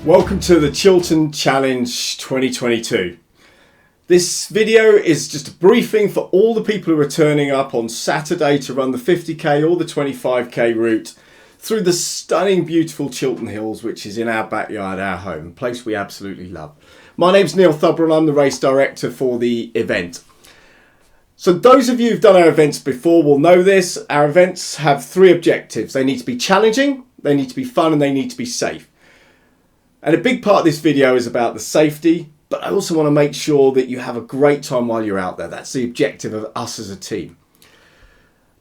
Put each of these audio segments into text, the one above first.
Welcome to the Chiltern Challenge 2022. This video is just a briefing for all the people who are turning up on Saturday to run the 50k or the 25k route through the stunning, beautiful Chiltern Hills, which is in our backyard, our home, a place we absolutely love. My name's Neil Thubron, I'm the race director for the event. So those of you who've done our events before will know this. Our events have three objectives. They need to be challenging, they need to be fun, and they need to be safe. And a big part of this video is about the safety, but I also want to make sure that you have a great time while you're out there. That's the objective of us as a team.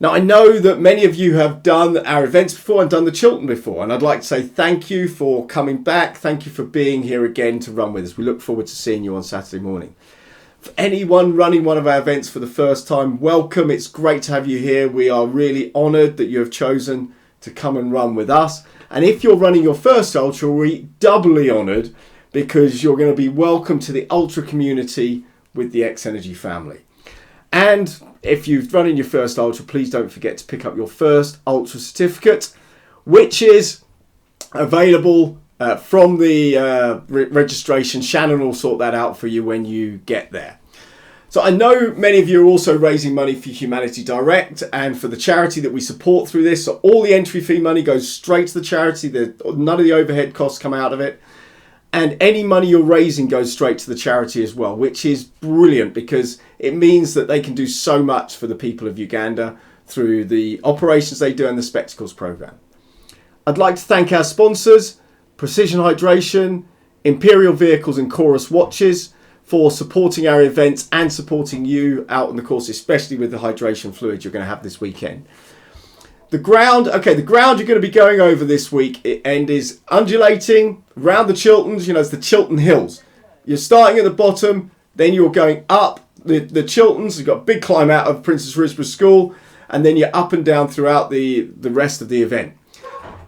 Now, I know that many of you have done our events before and done the Chiltern before, and I'd like to say thank you for coming back. Thank you for being here again to run with us. We look forward to seeing you on Saturday morning. For anyone running one of our events for the first time, welcome. It's great to have you here. We are really honoured that you have chosen to come and run with us. And if you're running your first ultra, we're doubly honoured because you're going to be welcome to the ultra community with the X Energy family. And if you've run in your first ultra, please don't forget to pick up your first ultra certificate, which is available from the registration. Shannon will sort that out for you when you get there. So I know many of you are also raising money for Humanity Direct and for the charity that we support through this. So all the entry fee money goes straight to the charity. None of the overhead costs come out of it. And any money you're raising goes straight to the charity as well, which is brilliant because it means that they can do so much for the people of Uganda through the operations they do and the Spectacles program. I'd like to thank our sponsors, Precision Hydration, Imperial Vehicles and Chorus Watches, for supporting our events and supporting you out on the course, especially with the hydration fluid you're going to have this weekend. The ground you're going to be going over this weekend is undulating around the Chilterns. It's the Chiltern Hills. You're starting at the bottom, then you're going up the Chilterns. You've got a big climb out of Princess Risborough School, and then you're up and down throughout the rest of the event.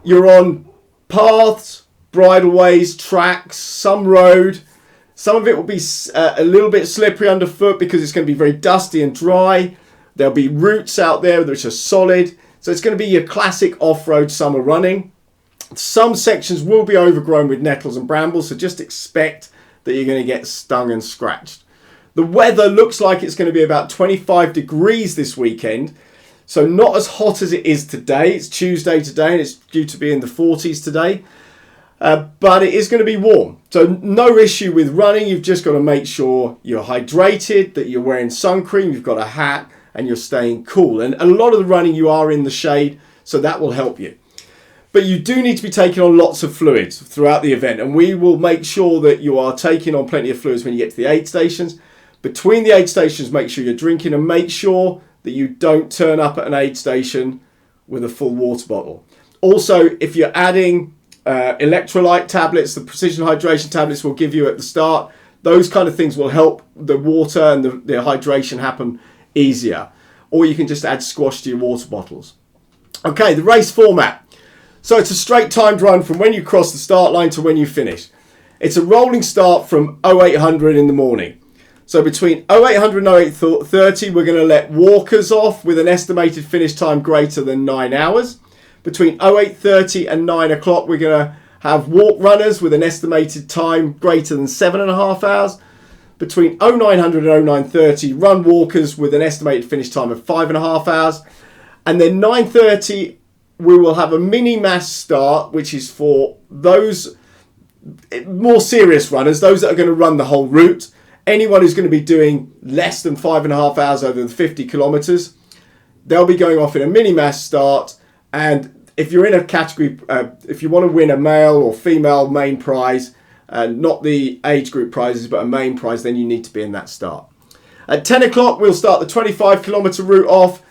You're on paths, bridleways, tracks, some road. Some of it will be a little bit slippery underfoot because it's going to be very dusty and dry. There'll be routes out there which are solid. So it's going to be your classic off-road summer running. Some sections will be overgrown with nettles and brambles, so just expect that you're going to get stung and scratched. The weather looks like it's going to be about 25 degrees this weekend. So not as hot as it is today. It's Tuesday today and it's due to be in the 40s today. But it is going to be warm. So no issue with running. You've just got to make sure you're hydrated, that you're wearing sun cream, you've got a hat, and you're staying cool. And a lot of the running you are in the shade, so that will help you. But you do need to be taking on lots of fluids throughout the event, and we will make sure that you are taking on plenty of fluids when you get to the aid stations. Between the aid stations, make sure you're drinking, and make sure that you don't turn up at an aid station with a full water bottle. Also, if you're adding electrolyte tablets, the precision hydration tablets we'll give you at the start, those kind of things will help the water and the hydration happen easier. Or you can just add squash to your water bottles. Okay, the race format. So it's a straight timed run from when you cross the start line to when you finish. It's a rolling start from 0800 in the morning. So between 0800 and 0830 we're going to let walkers off with an estimated finish time greater than 9 hours. Between 08:30 and 9 o'clock, we're going to have walk runners with an estimated time greater than 7.5 hours. Between 0900 and 0930, run walkers with an estimated finish time of 5.5 hours. And then 9:30, we will have a mini mass start, which is for those more serious runners, those that are going to run the whole route. Anyone who's going to be doing less than 5.5 hours over the 50 kilometres, they'll be going off in a mini mass start. And if you're in a category, if you want to win a male or female main prize, not the age group prizes, but a main prize, then you need to be in that start. At 10 o'clock, we'll start the 25 kilometre route off.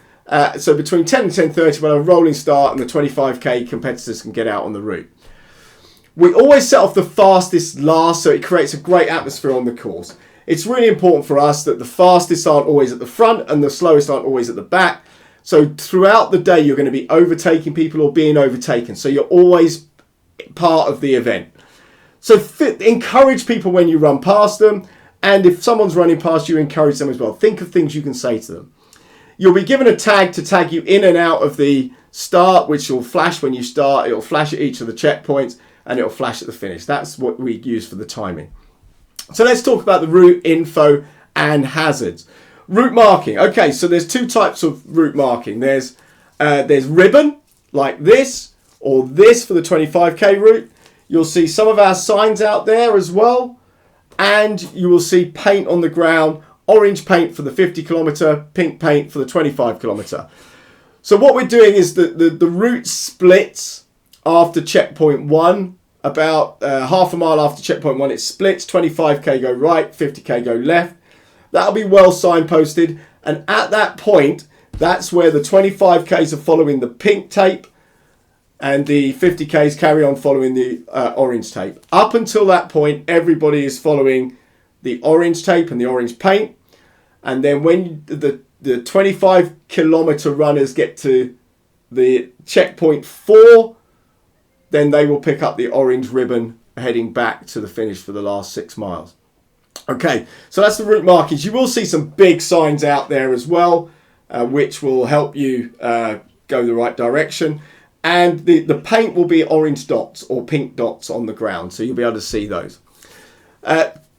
So between 10 and 10:30, we'll have a rolling start and the 25k competitors can get out on the route. We always set off the fastest last, so it creates a great atmosphere on the course. It's really important for us that the fastest aren't always at the front and the slowest aren't always at the back. So throughout the day, you're going to be overtaking people or being overtaken. So you're always part of the event. So encourage people when you run past them. And if someone's running past you, encourage them as well. Think of things you can say to them. You'll be given a tag to tag you in and out of the start, which will flash when you start. It'll flash at each of the checkpoints. and it'll flash at the finish. That's what we use for the timing. So let's talk about the route info and hazards. Route marking. Okay, so there's two types of route marking. There's ribbon, like this, or this for the 25k route. You'll see some of our signs out there as well. And you will see paint on the ground, orange paint for the 50 kilometre, pink paint for the 25 kilometre. So what we're doing is that the route splits after checkpoint 1, about half a mile after checkpoint 1, it splits, 25k go right, 50k go left. That'll be well signposted, and at that point, that's where the 25k's are following the pink tape, and the 50k's carry on following the orange tape. Up until that point, everybody is following the orange tape and the orange paint, and then when the 25 kilometre runners get to the checkpoint 4, then they will pick up the orange ribbon heading back to the finish for the last 6 miles. Okay, so that's the route markings. You will see some big signs out there as well, which will help you go the right direction. And the paint will be orange dots or pink dots on the ground, so you'll be able to see those.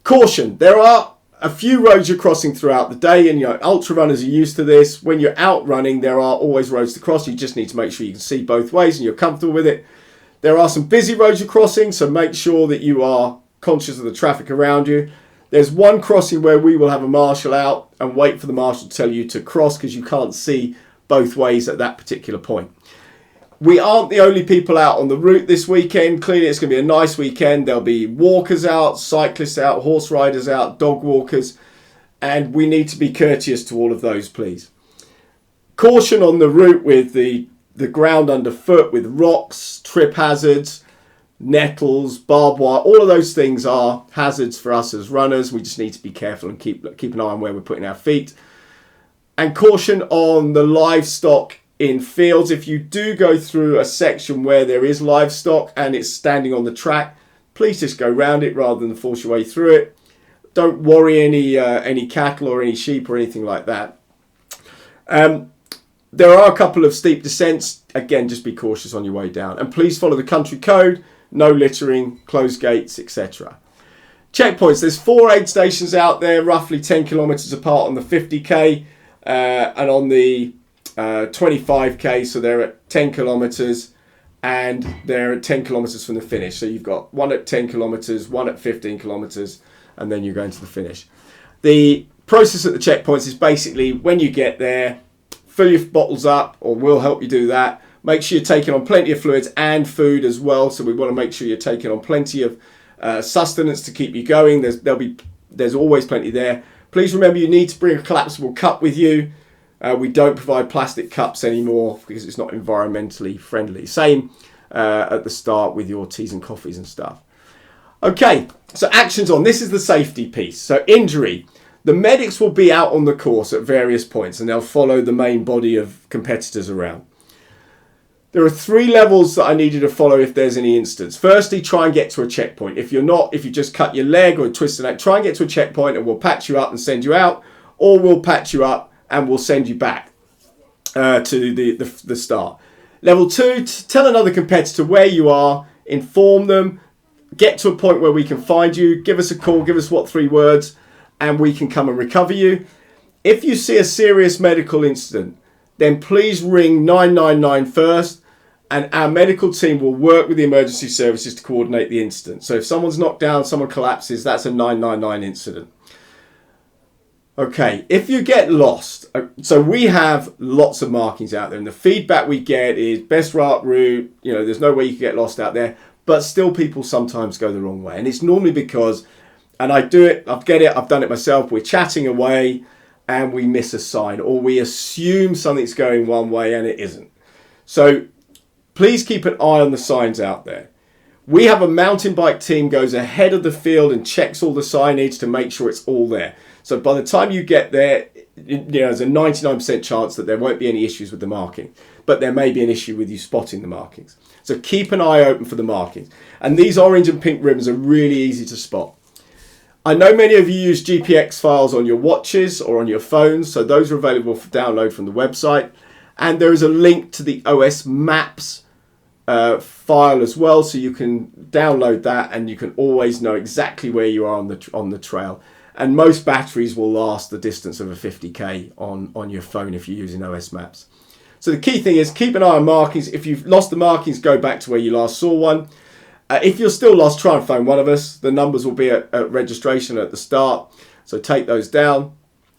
Caution, there are a few roads you're crossing throughout the day, and ultra runners are used to this. When you're out running, there are always roads to cross. You just need to make sure you can see both ways and you're comfortable with it. There are some busy roads you're crossing, so make sure that you are conscious of the traffic around you. There's one crossing where we will have a marshal out and wait for the marshal to tell you to cross, because you can't see both ways at that particular point. We aren't the only people out on the route this weekend. Clearly it's going to be a nice weekend. There'll be walkers out, cyclists out, horse riders out, dog walkers, and we need to be courteous to all of those, please. Caution on the route with the ground underfoot, with rocks, trip hazards, nettles, barbed wire. All of those things are hazards for us as runners. We just need to be careful and keep an eye on where we're putting our feet. And caution on the livestock in fields. If you do go through a section where there is livestock and it's standing on the track, please just go round it rather than force your way through it. Don't worry any cattle or any sheep or anything like that. There are a couple of steep descents. Again, just be cautious on your way down. And please follow the country code, no littering, closed gates, etc. Checkpoints. There's 4 aid stations out there, roughly 10 kilometres apart on the 50k and on the 25k, so they're at 10 kilometres and they're at 10 kilometres from the finish. So you've got one at 10 kilometres, one at 15 kilometres, and then you're going to the finish. The process at the checkpoints is basically when you get there, fill your bottles up, or we'll help you do that. Make sure you're taking on plenty of fluids and food as well. So we want to make sure you're taking on plenty of sustenance to keep you going. There's always plenty there. Please remember you need to bring a collapsible cup with you. We don't provide plastic cups anymore because it's not environmentally friendly. Same at the start with your teas and coffees and stuff. Okay, so actions on. This is the safety piece. So injury. The medics will be out on the course at various points and they'll follow the main body of competitors around. There are 3 levels that I need you to follow if there's any instance. Firstly, try and get to a checkpoint. If you just cut your leg or twist a neck, try and get to a checkpoint and we'll patch you up and send you out, or we'll patch you up and we'll send you back to the start. Level 2, tell another competitor where you are, inform them, get to a point where we can find you, give us a call, give us 3 words, and we can come and recover you. If you see a serious medical incident, then please ring 999 first, and our medical team will work with the emergency services to coordinate the incident. So if someone's knocked down, someone collapses, that's a 999 incident. Okay, if you get lost, so we have lots of markings out there, and the feedback we get is best route, there's no way you can get lost out there, but still people sometimes go the wrong way. And it's normally because, and I've done it myself, we're chatting away and we miss a sign, or we assume something's going one way and it isn't. So please keep an eye on the signs out there. We have a mountain bike team goes ahead of the field and checks all the signage to make sure it's all there. So by the time you get there, there's a 99% chance that there won't be any issues with the marking, but there may be an issue with you spotting the markings. So keep an eye open for the markings. And these orange and pink ribbons are really easy to spot. I know many of you use GPX files on your watches or on your phones, so those are available for download from the website. And there is a link to the OS Maps file as well, so you can download that and you can always know exactly where you are on the trail. And most batteries will last the distance of a 50k on your phone if you're using OS Maps. So the key thing is keep an eye on markings. If you've lost the markings, go back to where you last saw one. If you're still lost, try and phone one of us. The numbers will be at registration at the start, so take those down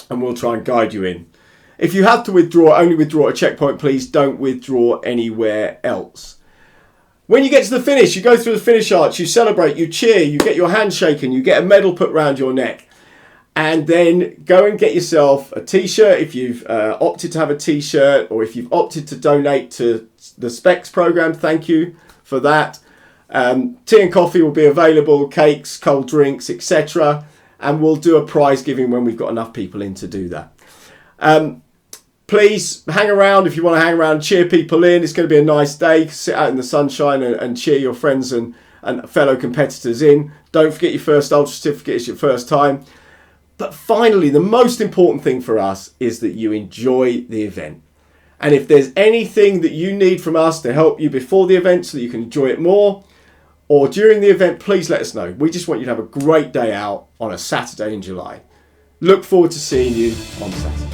and we'll try and guide you in. If you have to withdraw, only withdraw at a checkpoint, please. Don't withdraw anywhere else. When you get to the finish, you go through the finish arch, you celebrate, you cheer, you get your hand shaken, you get a medal put around your neck. And then go and get yourself a t-shirt if you've opted to have a t-shirt, or if you've opted to donate to the Specs program, thank you for that. Tea and coffee will be available, cakes, cold drinks, etc. And we'll do a prize giving when we've got enough people in to do that. Please hang around if you want to hang around and cheer people in. It's going to be a nice day. Sit out in the sunshine and cheer your friends and fellow competitors in. Don't forget your first Ultra certificate. It's your first time. But finally, the most important thing for us is that you enjoy the event. And if there's anything that you need from us to help you before the event so that you can enjoy it more, or during the event, please let us know. We just want you to have a great day out on a Saturday in July. Look forward to seeing you on Saturday.